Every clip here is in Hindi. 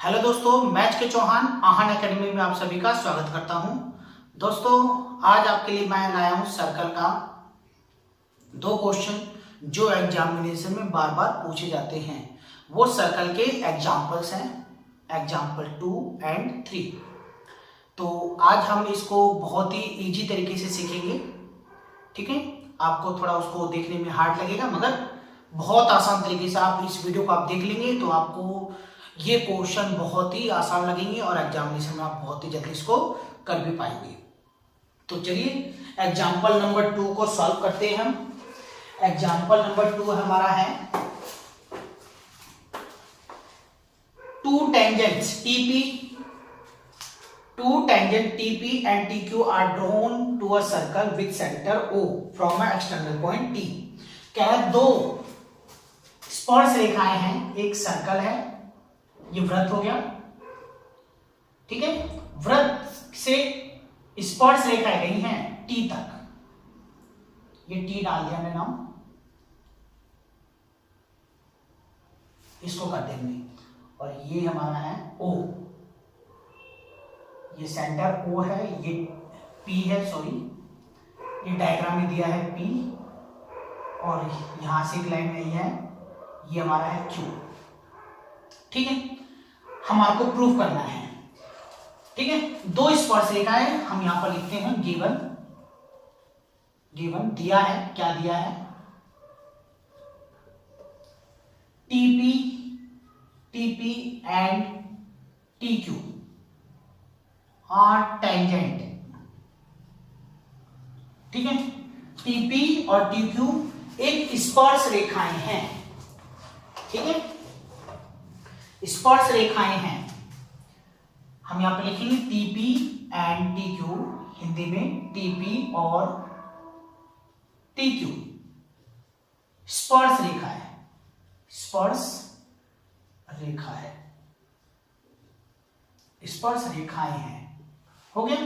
हेलो दोस्तों, मैच के चौहान आहान एकेडमी में आप सभी का स्वागत करता हूं। दोस्तों, आज आपके लिए मैं लाया हूं सर्कल का दो क्वेश्चन जो एग्जामिनेशन में बार बार पूछे जाते हैं। वो सर्कल के एग्जाम्पल्स हैं, एग्जाम्पल 2 एंड 3। तो आज हम इसको बहुत ही इजी तरीके से सीखेंगे। ठीक है, आपको थोड़ा उसको देखने में हार्ड लगेगा, मगर बहुत आसान तरीके से आप इस वीडियो को आप देख लेंगे तो आपको ये क्वेश्चन बहुत ही आसान लगेंगे और एग्जामिनेशन में आप बहुत ही जल्दी इसको कर भी पाएंगे। तो चलिए एग्जाम्पल नंबर 2 को सॉल्व करते हैं हम। एग्जाम्पल नंबर 2 हमारा है two tangent TP and TQ are drawn to a circle with center O from an external point T। क्या है, दो स्पर्श रेखाएं हैं, एक सर्कल है, ये वृत्त हो गया। ठीक है, वृत्त से स्पर्श रेखाएं गई हैं T तक, ये T डाल दिया मैंने नाम, इसको कर देंगे। और ये हमारा है O, ये सेंटर O है, ये P है, सॉरी ये डायग्राम में दिया है P, और यहां से एक लाइन नहीं है, ये हमारा है Q। ठीक है, हमारे को प्रूफ करना है। ठीक है, दो स्पर्श रेखाएं हम यहां पर लिखते हैं, गिवन दिया है, क्या दिया है, TP and TQ are tangent. ठीक है, TP और TQ एक स्पर्श रेखाएं हैं। ठीक है, स्पर्श रेखाएं हैं, हम यहां पर लिखेंगे TP एंड TQ, हिंदी में TP और TQ स्पर्श रेखा है, स्पर्श रेखा है, स्पर्श रेखाएं हैं। हो गया,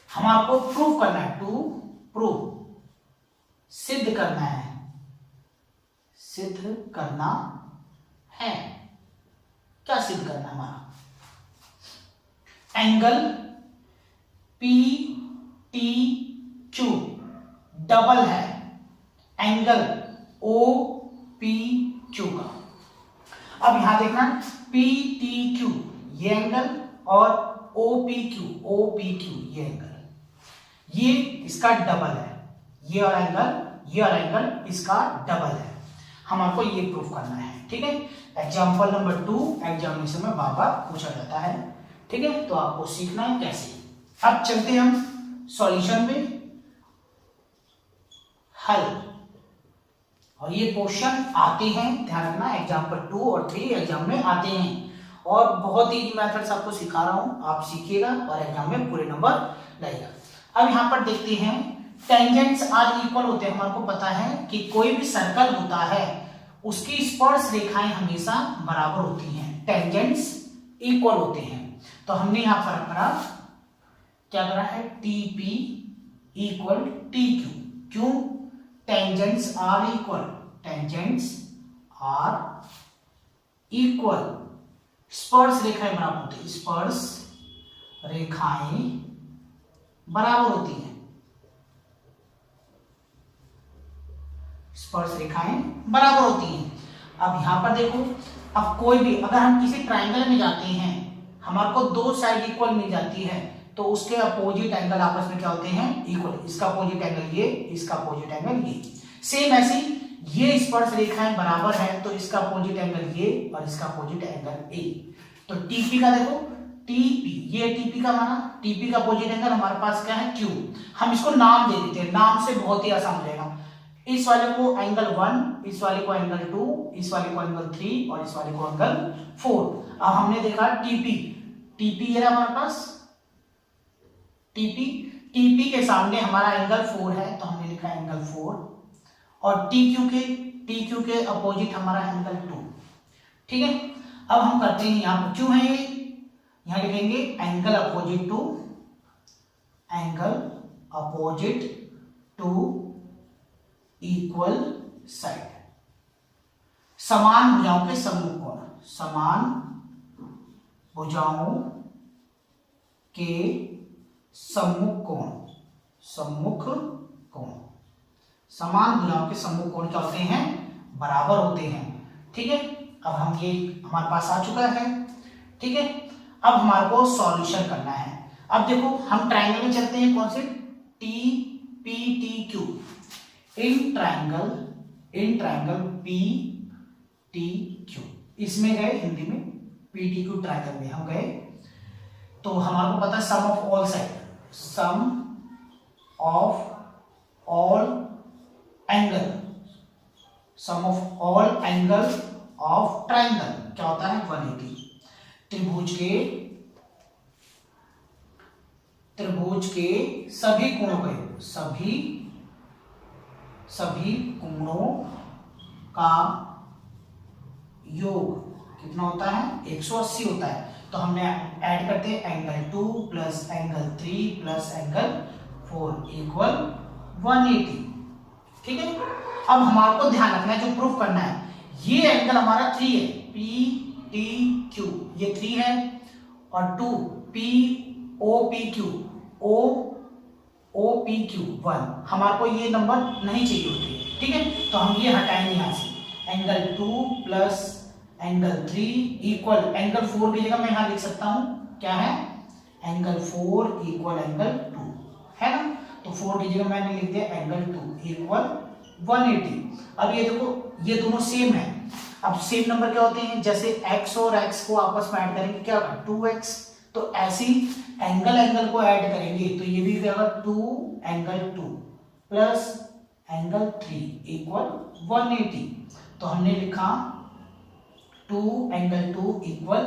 हमारे को प्रूफ करना है, टू प्रूव, सिद्ध करना है, सिद्ध करना है। क्या सिद्ध करना है हमारा, एंगल PTQ डबल है एंगल OPQ का। अब यहां देखना, PTQ ये एंगल और OPQ ये एंगल, ये इसका डबल है, ये और एंगल इसका डबल है। हमारे ये प्रूफ करना है। ठीक है, एग्जाम्पल नंबर 2 एग्जामिनेशन में बार बार पूछा जाता है। ठीक है, तो आपको सीखना है कैसे। अब चलते हैं हम सॉल्यूशन में, हल। और ये क्वेश्चन आते हैं, ध्यान रखना, एग्जाम्पल 2 और 3 एग्जाम में आते हैं, और बहुत ही मेथड्स आपको सिखा रहा हूं, आप सीखिएगा और एग्जाम में पूरे नंबर लाइएगा। अब यहां पर देखते हैं, टेंजेंट्स आर इक्वल होते हैं। हमारे को पता है कि कोई भी सर्कल होता है उसकी स्पर्श रेखाएं हमेशा बराबर होती हैं, टेंजेंट्स इक्वल होते हैं। तो हमने यहां पर करा, क्या करा है, TP इक्वल TQ। क्यों, टेंजेंट्स आर इक्वल, स्पर्श रेखाएं बराबर होती है, स्पर्श रेखाएं बराबर होती हैं, स्पर्श रेखाएं बराबर होती हैं। अब यहां पर देखो, अब कोई भी, अगर हम किसी ट्रायंगल में जाते हैं, हमारे को दो साइड इक्वल मिल जाती है, तो उसके अपोजिट एंगल आपस में क्या होते हैं, इक्वल। इसका अपोजिट एंगल ये, इसका अपोजिट एंगल ये। सेम ऐसी ये स्पर्श रेखाएं बराबर है, तो इसका अपोजिट एंगल ये और इसका अपोजिट एंगल ए। तो TP का देखो, TP ये TP का माना, TP का अपोजिट एंगल हमारे पास क्या है, Q। हम इसको नाम दे देते हैं, नाम से बहुत ही आसान हो जाएगा। इस वाले को एंगल 1, इस वाले को एंगल 2, इस वाले को एंगल 3 और इस वाले को एंगल 4। अब हमने देखा TP ये रहा हमारे पास, TP के सामने हमारा एंगल 4 है, तो हमने लिखा एंगल 4, और TQ के अपोजिट हमारा एंगल 2। ठीक है, अब हम करते हैं, यहां पर क्यों है ये, यहां लिखेंगे angle opposite to equal side, समान भुजाओं के समूह कोण, समान भुजाओं के सम्मुख कोण, समान भुजाओं के सम्मुख कोण क्या होते हैं, बराबर होते हैं। ठीक है, अब हम ये हमारे पास आ चुका है। ठीक है, अब हमारे को सॉल्यूशन करना है। अब देखो हम ट्रायंगल में चलते हैं, कौन से, T P T Q. In triangle P T Q, इसमें गए हिंदी में पी टी क्यू ट्रायंगल में हम गए, तो हमारे को पता है sum of all side, sum of all angle of triangle क्या होता है, 180। त्रिभुज के सभी कोणों का योग कितना होता है, 180 होता है। तो हमने ऐड करते हैं angle 2 plus angle 3 plus angle 4 equal 180। ठीक है, अब हमारे को ध्यान रखना है, जो प्रूफ करना है, ये एंगल हमारा 3 है, पी टी क्यू, ये 3 है, और 2 P O P Q, O P Q 1, हमारे को ये नंबर नहीं चाहिए होते। ठीक है, तो हम ये हटाएंगे यहां से, angle 2 plus angle 3 equal angle 4 की जगह मैं यहां लिख सकता हूं, क्या है, एंगल 4 इक्वल एंगल 2 है ना, तो 4 की जगह मैंने लिख दिया एंगल 2 इक्वल 180। अब ये देखो ये दोनों सेम है। अब सेम नंबर क्या होते हैं, जैसे x और x को आपस में ऐड करेंगे क्या होगा, 2x, तो ऐसी एंगल को ऐड करेंगे तो ये भी होगा 2 एंगल 2 प्लस एंगल 3 इक्वल 180। तो हमने लिखा 2 एंगल 2 इक्वल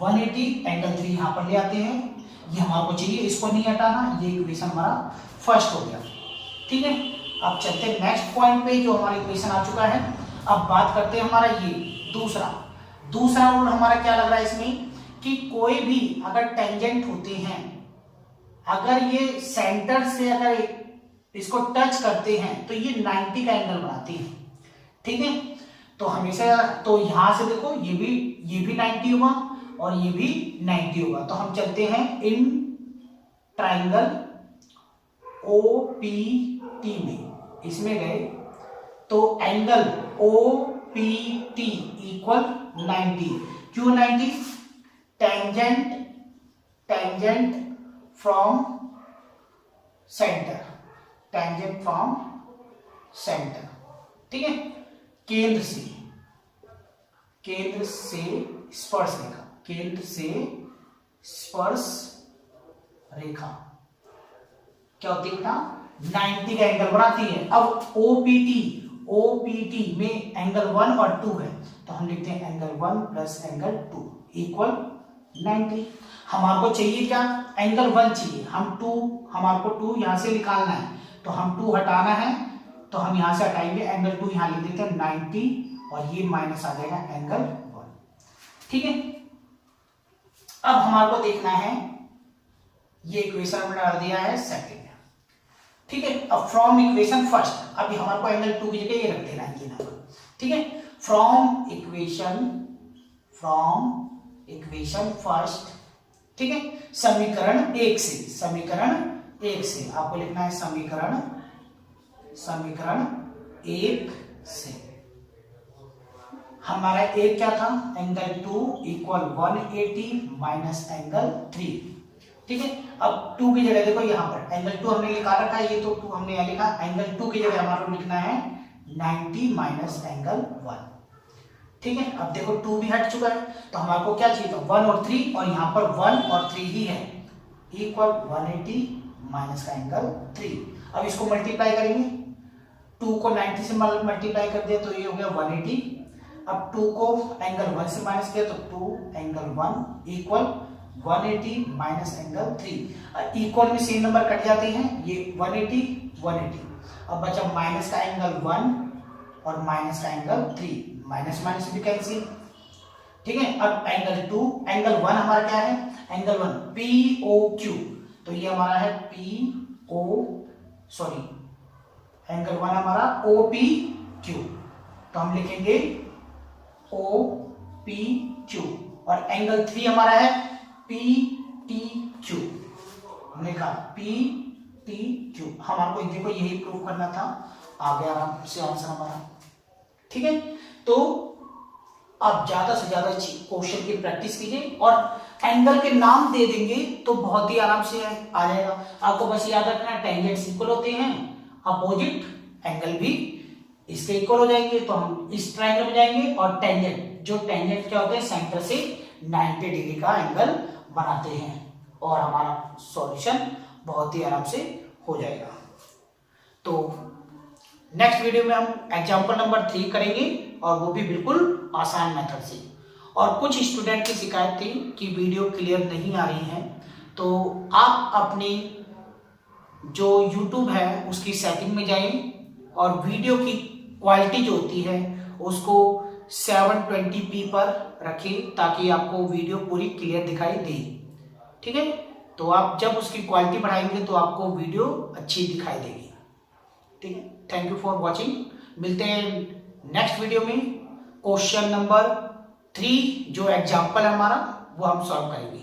180, एंगल 3 यहां पर ले आते हैं, ये हमारे को चाहिए, इसको नहीं हटाना, ये इक्वेशन हमारा फर्स्ट हो गया। ठीक है, अब चलते हैं नेक्स्ट पॉइंट पे, जो हमारा इक्वेशन आ चुका है। अब बात करते हैं हमारा ये दूसरा रूल हमारा क्या लग रहा है इसमें, कि कोई भी अगर टेंजेंट होते हैं, अगर ये सेंटर से अगर इसको टच करते हैं तो ये 90 का एंगल बनाती है। ठीक है, तो हमेशा, तो यहां से देखो ये भी 90 होगा और ये भी 90 होगा। तो हम चलते हैं in triangle O P T में, इसमें गए तो angle O P T equal 90, क्यों 90, टेंजेंट फ्रॉम सेंटर, ठीक है, केंद्र से स्पर्श रेखा क्या होती है, 90 का एंगल बनाती है। अब ओपीटी में एंगल 1 और 2 है, तो हम लिखते हैं एंगल 1 प्लस एंगल 2 इक्वल 90। हमारे को चाहिए क्या, एंगल 1 चाहिए, हमारे को 2 यहां से निकालना है, तो हम 2 हटाना है, तो हम यहां से हटाएंगे, एंगल 2 यहां लिख देते हैं 90 और ये माइनस आ जाएगा एंगल 1। ठीक है, अब हमारे को देखना है, ये इक्वेशन हमने डाल दिया है सेकंड। ठीक है, अब फ्रॉम इक्वेशन फर्स्ट, अभी हमारे को एंगल 2 की जगह ये रख देना है, ये नंबर। ठीक है, फ्रॉम इक्वेशन फर्स्ट, ठीक है, समीकरण 1 से आपको लिखना है समीकरण 1 से हमारा एक क्या था, एंगल 2 इक्वल 180 माइनस एंगल 3। ठीक है, अब 2 की जगह देखो यहां पर एंगल 2 हमने लिखा रखा है, ये तो 2 हमने यहां लिखा, एंगल 2 की जगह हमारे को लिखना है 90 माइनस एंगल 1। ठीक है, अब देखो 2 भी हट चुका है, तो हमारे को क्या चाहिए था, 1 और 3, और यहां पर 1 और 3 ही है, इक्वल 180 माइनस का एंगल 3। अब इसको मल्टीप्लाई करेंगे, 2 को 90 से मल्टीप्लाई कर दिया तो ये हो गया 180। अब 2 को एंगल 1 से माइनस किया तो 2 angle 1 equal 180 minus angle 3। Equal में सेम नंबर कट जाते हैं, ये 180। अब बचा माइनस का एंगल 1 और माइनस का एंगल 3, माइनस माइनस भी कैंसिल। ठीक है, अब एंगल 2, एंगल 1 हमारा क्या है, एंगल 1 POQ, तो ये हमारा है एंगल 1 हमारा OPQ, तो हम लिखेंगे OPQ और एंगल 3 हमारा है PTQ। हमने कहा PTQ, हमारे को देखो यही प्रूव करना था, आ गया आराम से आंसर हमारा। ठीक है, तो आप ज्यादा से ज्यादा क्वेश्चन की प्रैक्टिस कीजिए और एंगल के नाम दे देंगे तो बहुत ही आराम से आ जाएगा। आपको बस याद रखना टेंजेंट्स इक्वल होते हैं, अपोजिट एंगल भी इसके इक्वल हो जाएंगे, तो हम इस ट्रायंगल में जाएंगे और टेंजेंट, जो टेंजेंट क्या होते हैं, सेंटर से 90 डिग्री का एंगल बनाते हैं और हमारा सॉल्यूशन बहुत ही आराम से हो जाएगा। तो नेक्स्ट वीडियो में हम एग्जांपल नंबर 3 करेंगे और वो भी बिल्कुल आसान मेथड से। और कुछ स्टूडेंट की शिकायत थी कि वीडियो क्लियर नहीं आ रही है, तो आप अपनी जो YouTube है उसकी सेटिंग में जाइए और वीडियो की क्वालिटी जो होती है उसको 720p पर रखें ताकि आपको वीडियो पूरी क्लियर दिखाई दे। ठीक है, तो आप जब उसकी क्वालिटी बढ़ाएंगे तो आपको वीडियो अच्छी दिखाई देगी। ठीक है, थैंक यू फॉर वॉचिंग। मिलते हैं नेक्स्ट वीडियो में। क्वेश्चन नंबर 3 जो एग्जाम्पल है हमारा वो हम सॉल्व करेंगे।